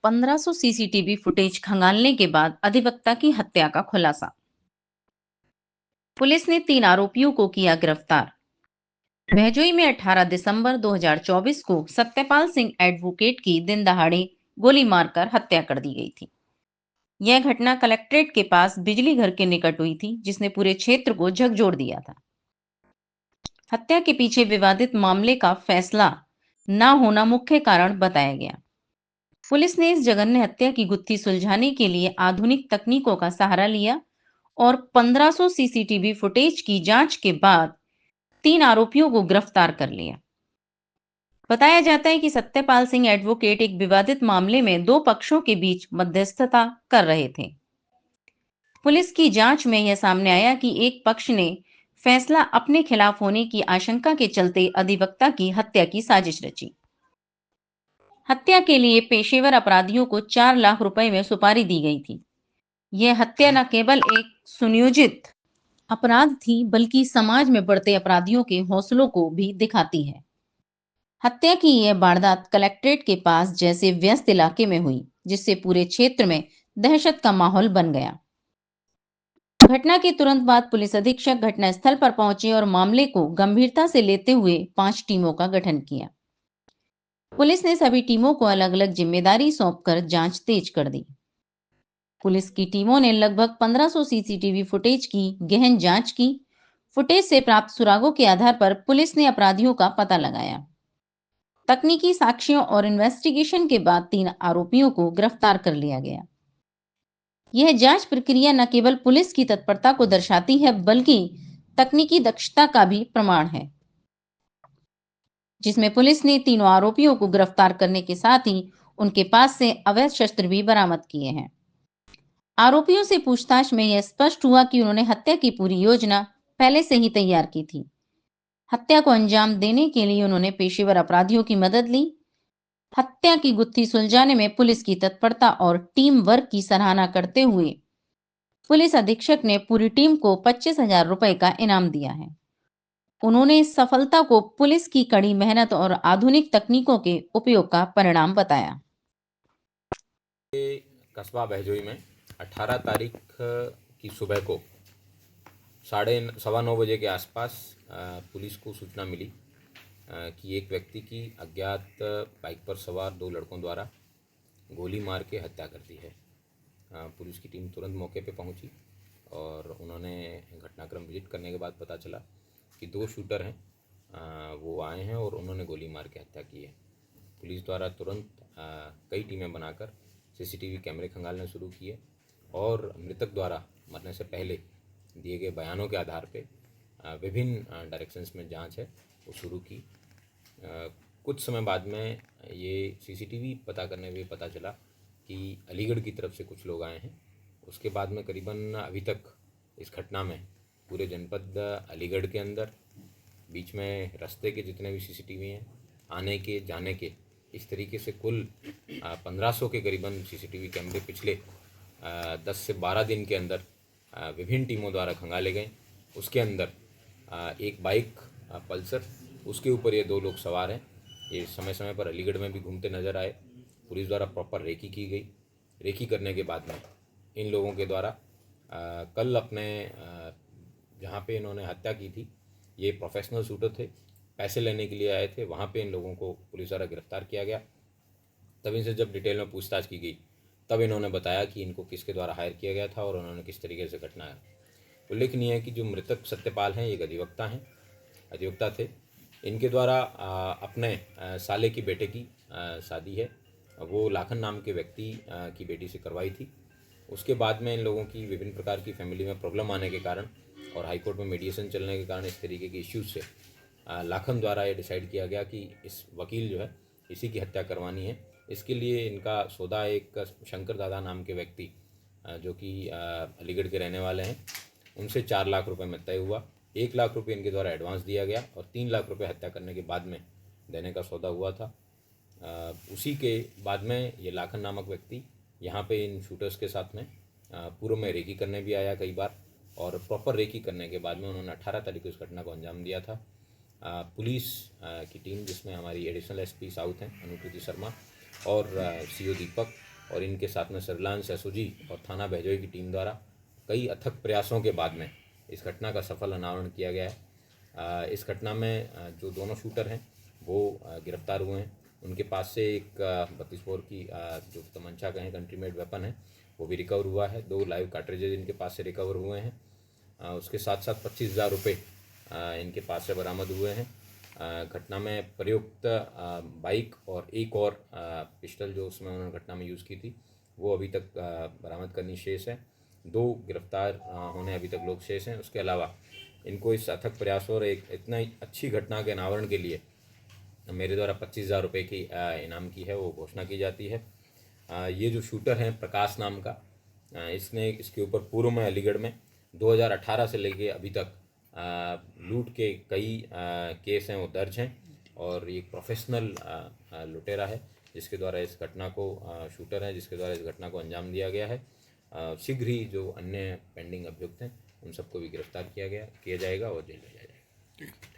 1500 CCTV footage खंगालने के बाद अधिवक्ता की हत्या का खुलासा। पुलिस ने 3 आरोपियों को किया गिरफ्तार। भैजोई में 18 दिसंबर 2024 को सत्यपाल सिंह एडवोकेट की दिन दहाड़े गोली मारकर हत्या कर दी गई थी। यह घटना कलेक्ट्रेट के पास बिजली घर के निकट हुई थी, जिसने पूरे क्षेत्र को झकझोर दिया था। हत्या के पीछे विवादित मामले का फैसला न होना मुख्य कारण बताया गया। पुलिस ने इस जघन्य हत्या की गुत्थी सुलझाने के लिए आधुनिक तकनीकों का सहारा लिया और 1500 सीसीटीवी फुटेज की जांच के बाद 3 आरोपियों को गिरफ्तार कर लिया। बताया जाता है कि सत्यपाल सिंह एडवोकेट एक विवादित मामले में 2 पक्षों के बीच मध्यस्थता कर रहे थे। पुलिस की जांच में यह सामने आया कि एक पक्ष ने फैसला अपने खिलाफ होने की आशंका के चलते अधिवक्ता की हत्या की साजिश रची। हत्या के लिए पेशेवर अपराधियों को 4 लाख रुपए में सुपारी दी गई थी। यह हत्या न केवल एक सुनियोजित अपराध थी, बल्कि समाज में बढ़ते अपराधियों के हौसलों को भी दिखाती है। हत्या की यह वारदात कलेक्ट्रेट के पास जैसे व्यस्त इलाके में हुई, जिससे पूरे क्षेत्र में दहशत का माहौल बन गया। घटना के तुरंत बाद पुलिस अधीक्षक घटनास्थल पर पहुंचे और मामले को गंभीरता से लेते हुए 5 टीमों का गठन किया। पुलिस ने सभी टीमों को अलग अलग जिम्मेदारी सौंपकर जांच तेज कर दी। पुलिस की टीमों ने लगभग 1500 सीसीटीवी फुटेज की गहन जांच की। फुटेज से प्राप्त सुरागों के आधार पर पुलिस ने अपराधियों का पता लगाया। तकनीकी साक्ष्यों और इन्वेस्टिगेशन के बाद 3 आरोपियों को गिरफ्तार कर लिया गया। यह जांच प्रक्रिया न केवल पुलिस की तत्परता को दर्शाती है, बल्कि तकनीकी दक्षता का भी प्रमाण है, जिसमें पुलिस ने तीनों आरोपियों को गिरफ्तार करने के साथ ही उनके पास से अवैध शस्त्र भी बरामद किए हैं। आरोपियों से पूछताछ में यह स्पष्ट हुआ कि उन्होंने हत्या की पूरी योजना पहले से ही तैयार की थी। हत्या को अंजाम देने के लिए उन्होंने पेशेवर अपराधियों की मदद ली। हत्या की गुत्थी सुलझाने में पुलिस की तत्परता और टीम वर्क की सराहना करते हुए पुलिस अधीक्षक ने पूरी टीम को 25,000 रुपए का इनाम दिया है। उन्होंने इस सफलता को पुलिस की कड़ी मेहनत और आधुनिक तकनीकों के उपयोग का परिणाम बताया। कस्बा भैजोई में 18 तारीख की सुबह को 9:15 बजे के आसपास पुलिस को सूचना मिली कि एक व्यक्ति की अज्ञात बाइक पर सवार 2 लड़कों द्वारा गोली मार के हत्या कर दी है। पुलिस की टीम तुरंत मौके पे पहुंची और उन्होंने घटनाक्रम विजिट करने के बाद पता चला कि 2 शूटर हैं, वो आए हैं और उन्होंने गोली मार के हत्या की है। पुलिस द्वारा तुरंत कई टीमें बनाकर सीसीटीवी कैमरे खंगालने शुरू किए और मृतक द्वारा मरने से पहले दिए गए बयानों के आधार पे विभिन्न डायरेक्शंस में जांच है वो शुरू की। कुछ समय बाद में ये सीसीटीवी पता करने में पता चला कि अलीगढ़ की तरफ से कुछ लोग आए हैं। उसके बाद में करीबन अभी तक इस घटना में पूरे जनपद अलीगढ़ के अंदर बीच में रास्ते के जितने भी सीसीटीवी हैं, आने के जाने के, इस तरीके से कुल 1500 के करीबन सीसीटीवी कैमरे पिछले 10 से 12 दिन के अंदर विभिन्न टीमों द्वारा खंगाले गए। उसके अंदर एक बाइक पल्सर, उसके ऊपर ये 2 लोग सवार हैं। ये समय समय पर अलीगढ़ में भी घूमते नजर आए। पुलिस द्वारा प्रॉपर रेकी की गई। रेकी करने के बाद में इन लोगों के द्वारा कल अपने जहाँ पे इन्होंने हत्या की थी, ये प्रोफेशनल शूटर थे, पैसे लेने के लिए आए थे, वहाँ पे इन लोगों को पुलिस द्वारा गिरफ्तार किया गया। तब इनसे जब डिटेल में पूछताछ की गई, तब इन्होंने बताया कि इनको किसके द्वारा हायर किया गया था और उन्होंने किस तरीके से घटना है। उल्लेखनीय है कि जो मृतक सत्यपाल हैं, ये अधिवक्ता थे। इनके द्वारा अपने साले की बेटे की शादी है, वो लाखन नाम के व्यक्ति की बेटी से करवाई थी। उसके बाद में इन लोगों की विभिन्न प्रकार की फैमिली में प्रॉब्लम आने के कारण और हाई कोर्ट में मीडिएशन चलने के कारण इस तरीके के इश्यूज से लाखन द्वारा ये डिसाइड किया गया कि इस वकील जो है इसी की हत्या करवानी है। इसके लिए इनका सौदा एक शंकर दादा नाम के व्यक्ति जो कि अलीगढ़ के रहने वाले हैं, उनसे 4 लाख रुपए में तय हुआ। 1 लाख रुपए इनके द्वारा एडवांस दिया गया और 3 लाख रुपए हत्या करने के बाद में देने का सौदा हुआ था। उसी के बाद में ये लाखन नामक व्यक्ति यहाँ पे इन शूटर्स के साथ में पूर्व में रेकी करने भी आया कई बार, और प्रॉपर रेकी करने के बाद में उन्होंने 18 तारीख को इस घटना को अंजाम दिया था। पुलिस की टीम, जिसमें हमारी एडिशनल एसपी साउथ हैं अनुकृति शर्मा और सीओ दीपक और इनके साथ में सर्विलांस एसओजी और थाना भैजोई की टीम द्वारा कई अथक प्रयासों के बाद में इस घटना का सफल अनावरण किया गया है। इस घटना में जो दोनों शूटर हैं वो गिरफ्तार हुए हैं। उनके पास से एक 32 बोर की जो तमंचा कहें कंट्री मेड वेपन है वो भी रिकवर हुआ है। 2 लाइव कार्ट्रिजेज इनके पास से रिकवर हुए हैं। उसके साथ साथ 25,000 रुपये इनके पास से बरामद हुए हैं। घटना में प्रयुक्त बाइक और एक और पिस्टल जो उसमें उन्होंने घटना में यूज़ की थी वो अभी तक बरामद करनी शेष है। 2 गिरफ्तार होने अभी तक लोग शेष हैं। उसके अलावा इनको इस अथक प्रयास और एक इतना अच्छी घटना के अनावरण के लिए मेरे द्वारा 25,000 रुपये की इनाम की है वो घोषणा की जाती है। ये जो शूटर हैं प्रकाश नाम का, इसने इसके ऊपर पूर्व में अलीगढ़ में 2018 से लेके अभी तक लूट के कई केस हैं वो दर्ज हैं और ये एक प्रोफेशनल लुटेरा है जिसके द्वारा इस घटना को शूटर है जिसके द्वारा इस घटना को अंजाम दिया गया है। शीघ्र ही जो अन्य पेंडिंग अभियुक्त हैं उन सबको भी गिरफ्तार किया जाएगा और जेल भेजा जाएगा।